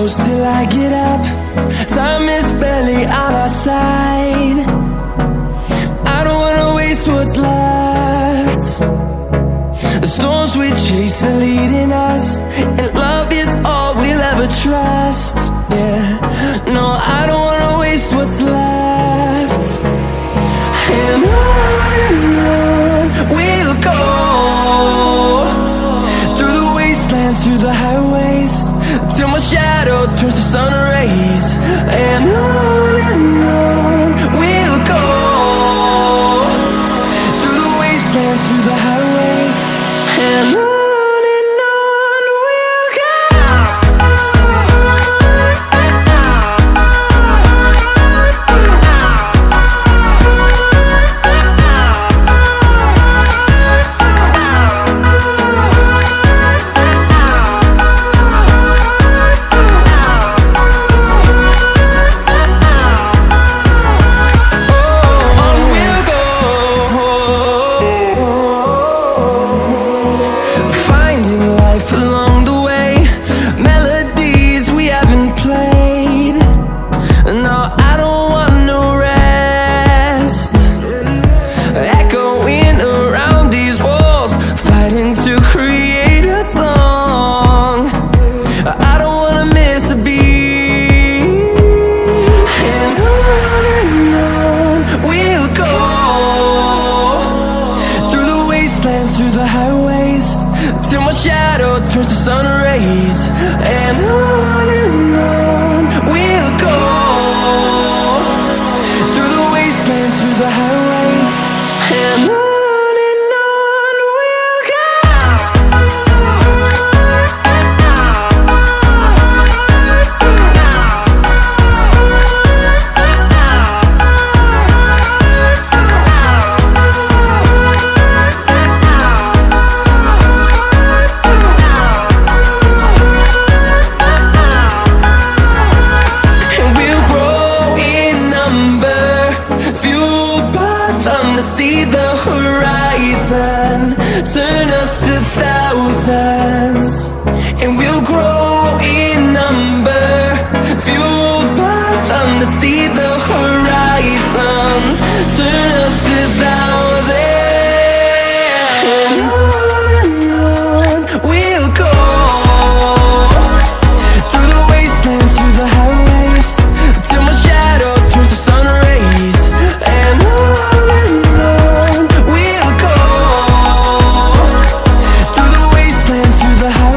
close till I get up. Time is barely on our side. I don't wanna waste what's left. The storms we chase are leading us, and love is all we'll ever trust. Yeah, no, I don't wanna waste what's left. And on we'll go, through the wastelands, through the highways, till my shadow turns to sun rays. And on we'll go, through the wastelands, through the highways, and on we'll go. Through the highways, till my shadow turns to sun rays. And on we'll go, through the wastelands, through the highways, and on we'll go. See the horizon turn us to thousands, and we'll grow in number, fueled by them. To see the horizon turn us to thousands, and on we'll go, through the wastelands, through the highways, till my shadow turns to sun rays. And we'll go, through the wastelands, through the highways.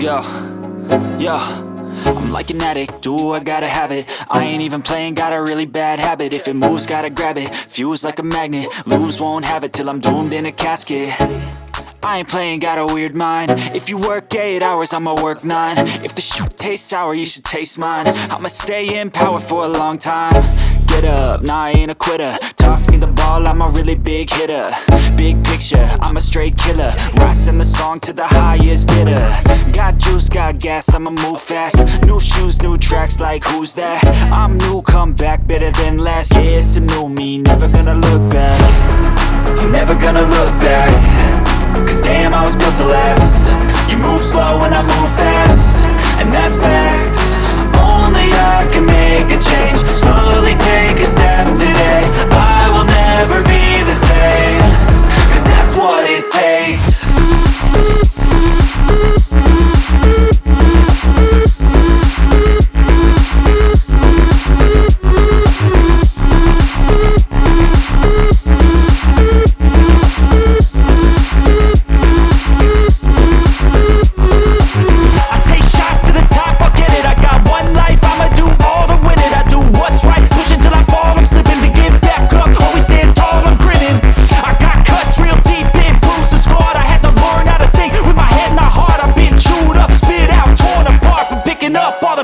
Yo, yo, I'm like an addict, do I gotta have it. I ain't even playing, got a really bad habit. If it moves, gotta grab it, fuse like a magnet. Lose, won't have it till I'm doomed in a casket. I ain't playing, got a weird mind. If you work 8 hours, I'ma work 9. If the shit tastes sour, you should taste mine. I'ma stay in power for a long time. Get up, nah, I ain't a quitter. Toss me the ball, I'm a really big hitter. Big picture, I'm a straight killer. Rising the song to the highest bidder. Got juice, got gas, I'ma move fast. New shoes, new tracks, like who's that? I'm new, come back, better than last. Yeah, it's a new me, never gonna look back. I'm never gonna look back. Cause damn, I was built to last. You move slow and I move fast, and that's facts. Only I can make a change. Slowly take a step today. I will never be the same. Cause that's what it takes.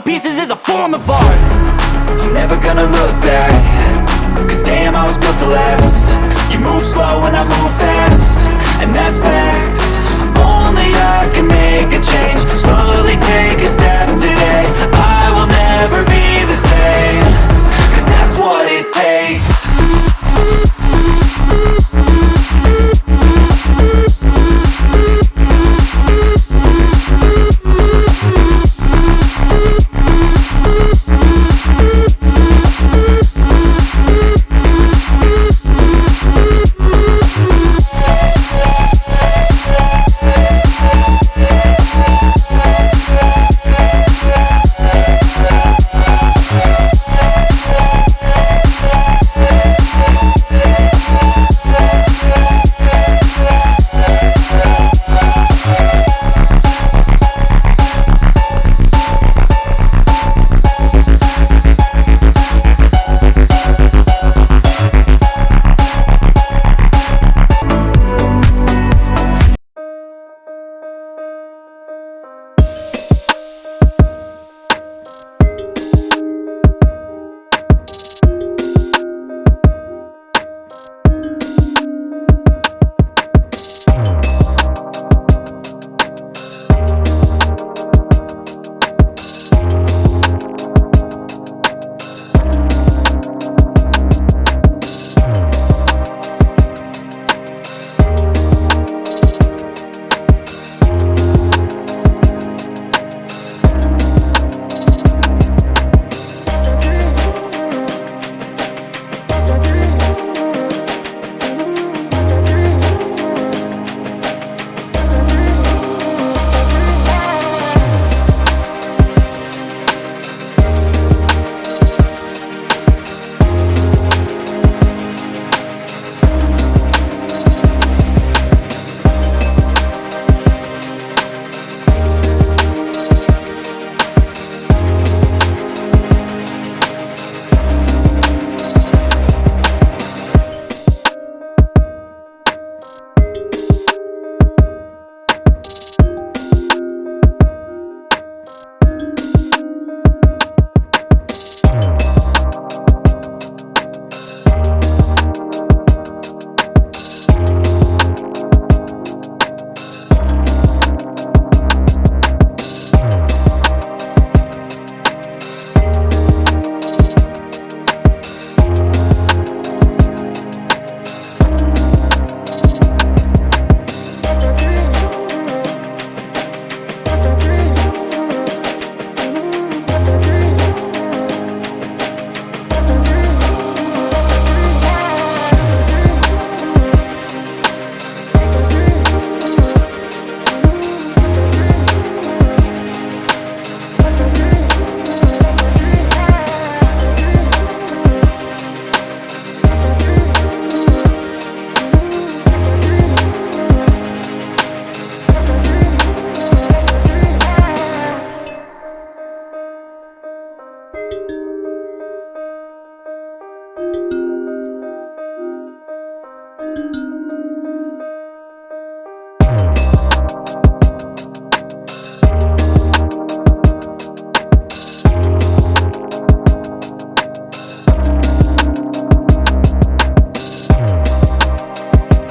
Pieces is a form of art. I'm never gonna look back. Cause damn, I was built to last. You move slow and I move fast, and that's facts. Only I can make a change. Slowly take a step today. I will never be the same. Cause that's what it takes.